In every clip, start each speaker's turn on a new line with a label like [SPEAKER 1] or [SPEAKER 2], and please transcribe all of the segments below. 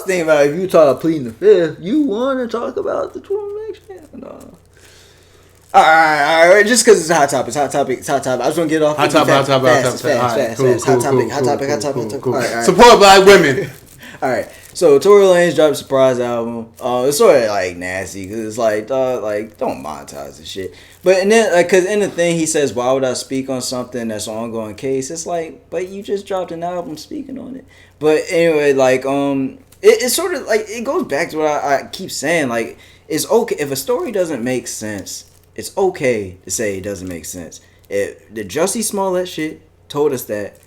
[SPEAKER 1] thinking about if you talk about pleading the fifth, you want to talk about the Tory Lanez shit? No. All right. Just because it's a hot topic. I just want to get off.
[SPEAKER 2] Hot topic. Support black women.
[SPEAKER 1] All right. So Tory Lanez dropped a surprise album. It's sort of like nasty because it's like, don't monetize this shit. But and then, because in the thing he says, why would I speak on something that's an ongoing case? It's like, but you just dropped an album speaking on it. But anyway, it's sort of like it goes back to what I keep saying. Like, it's okay if a story doesn't make sense. It's okay to say it doesn't make sense. The Jussie Smollett shit told us that.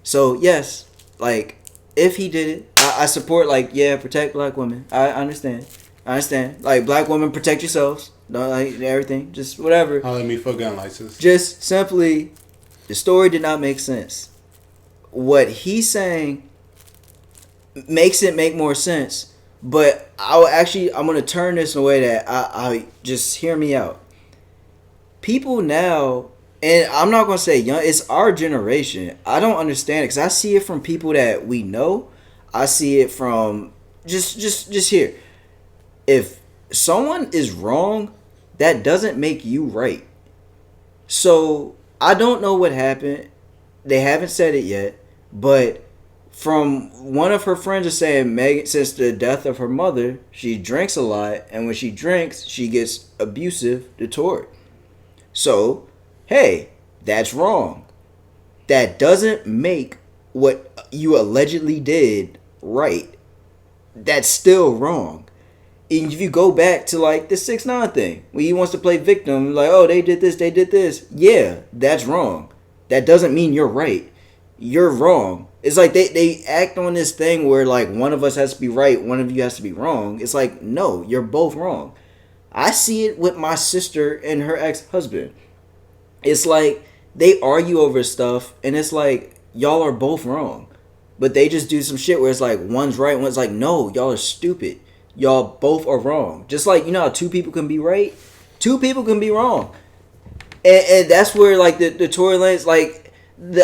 [SPEAKER 1] So yes, like if he did it, I support protect black women. I understand. Like black women, protect yourselves. Don't like everything. Just whatever.
[SPEAKER 2] Holler at me for gun license.
[SPEAKER 1] Just simply, the story did not make sense. What he's saying makes it make more sense. But I'm going to turn this in a way that I just hear me out. People now, and I'm not going to say young, it's our generation. I don't understand it because I see it from people that we know. I see it from just here. If someone is wrong, that doesn't make you right. So I don't know what happened. They haven't said it yet, but from one of her friends is saying Megan, since the death of her mother, she drinks a lot, and when she drinks, she gets abusive to Tory. So, hey, that's wrong. That doesn't make what you allegedly did right. That's still wrong. And if you go back to the 6ix9ine thing, when he wants to play victim, they did this. Yeah, that's wrong. That doesn't mean you're right. You're wrong. It's like they act on this thing where one of us has to be right, one of you has to be wrong. It's like, no, you're both wrong. I see it with my sister and her ex-husband. It's like they argue over stuff, and it's like y'all are both wrong. But they just do some shit where it's like one's right, one's like, no, y'all are stupid. Y'all both are wrong. Just like, how two people can be right? Two people can be wrong. And that's where the Tory Lanez,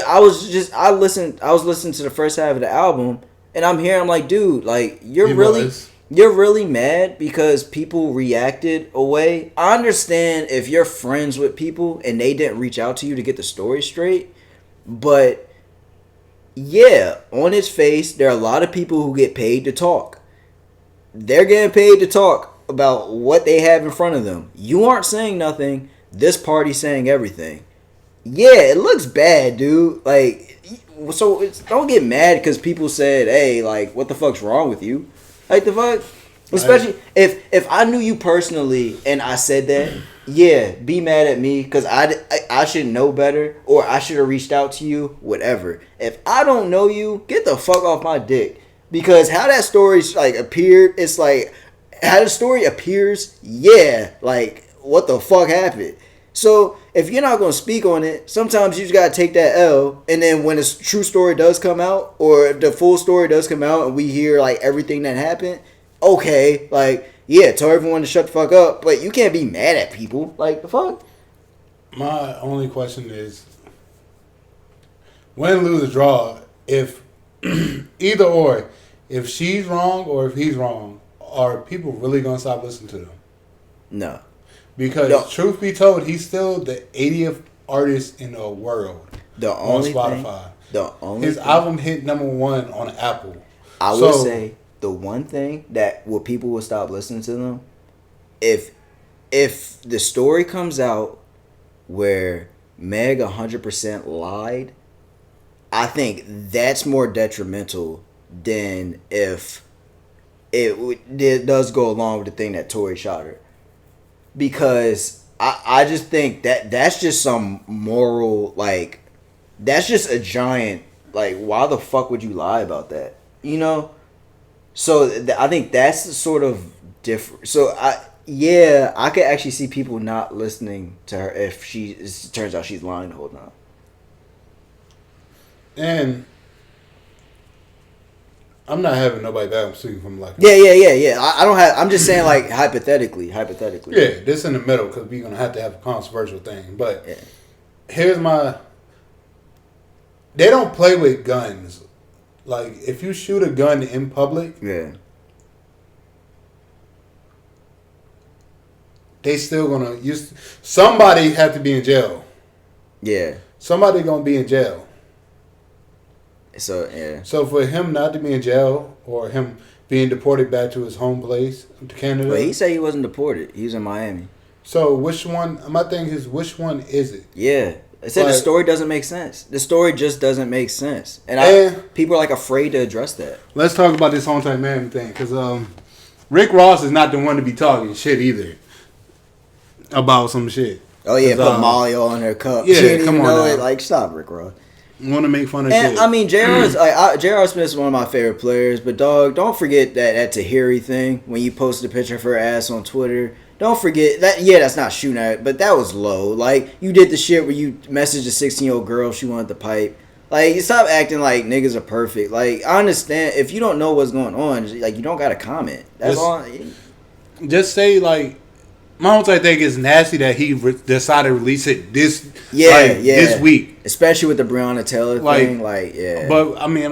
[SPEAKER 1] I was listening to the first half of the album, and I'm hearing, I'm like, dude, you're really mad because people reacted away. I understand if you're friends with people and they didn't reach out to you to get the story straight, but yeah, on its face, there are a lot of people who get paid to talk. They're getting paid to talk about what they have in front of them. You aren't saying nothing. This party's saying everything. Yeah, it looks bad, dude. So don't get mad because people said, hey, what the fuck's wrong with you? The fuck? Especially if I knew you personally and I said that, yeah, be mad at me because I should know better or I should have reached out to you, whatever. If I don't know you, get the fuck off my dick. Because how that story appeared, it's how the story appears, yeah, what the fuck happened? So if you're not going to speak on it, sometimes you just got to take that L, and then when a true story does come out, or the full story does come out, and we hear everything that happened, okay, yeah, tell everyone to shut the fuck up, but you can't be mad at people. The fuck?
[SPEAKER 2] My only question is, win, lose, or draw, if either or, if she's wrong or if he's wrong, are people really going to stop listening to them?
[SPEAKER 1] No.
[SPEAKER 2] Because truth be told, he's still the 80th artist in the world on Spotify. His album hit #1 on Apple.
[SPEAKER 1] I would say the one thing that people will stop listening to them, if the story comes out where Meg 100% lied, I think that's more detrimental than if it does go along with the thing that Tory shot her. Because I just think that's just some moral, that's just a giant, why the fuck would you lie about that? So I think that's sort of different. So I could actually see people not listening to her if it turns out she's lying the whole time.
[SPEAKER 2] And I'm not having nobody back. I'm speaking from
[SPEAKER 1] Yeah. I don't have. I'm just saying hypothetically.
[SPEAKER 2] Yeah, this in the middle because we're gonna have to have a controversial thing. But here's my. They don't play with guns. If you shoot a gun in public, they still gonna use. Somebody have to be in jail.
[SPEAKER 1] Yeah.
[SPEAKER 2] Somebody gonna be in jail.
[SPEAKER 1] So yeah.
[SPEAKER 2] So for him not to be in jail or him being deported back to his home place to Canada.
[SPEAKER 1] But he said he wasn't deported. He was in Miami.
[SPEAKER 2] So which one? My thing is, which one is it?
[SPEAKER 1] Yeah. I said the story doesn't make sense. The story just doesn't make sense, and people are like afraid to address that.
[SPEAKER 2] Let's talk about this on-time Miami thing, because Rick Ross is not the one to be talking shit either about some shit.
[SPEAKER 1] Oh yeah, put Molly all in her cup.
[SPEAKER 2] Yeah,
[SPEAKER 1] she didn't
[SPEAKER 2] come
[SPEAKER 1] even
[SPEAKER 2] on
[SPEAKER 1] know
[SPEAKER 2] now.
[SPEAKER 1] it. Like, stop, Rick Ross.
[SPEAKER 2] Want to make fun of
[SPEAKER 1] and
[SPEAKER 2] shit.
[SPEAKER 1] I mean, J.R. Smith is one of my favorite players, but dog, don't forget that Tahiri thing when you posted a picture of her ass on Twitter. Don't forget that. Yeah, that's not shooting at it, but that was low. Like, you did the shit where you messaged a 16-year-old girl she wanted the pipe. Like, stop acting like niggas are perfect. Like, I understand if you don't know what's going on, like, you don't gotta comment. That's all.
[SPEAKER 2] Just say like, my whole thing is nasty that he decided to release it this week,
[SPEAKER 1] especially with the Breonna Taylor thing. Like, yeah.
[SPEAKER 2] But I mean,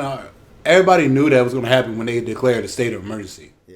[SPEAKER 2] everybody knew that was gonna happen when they declared a state of emergency.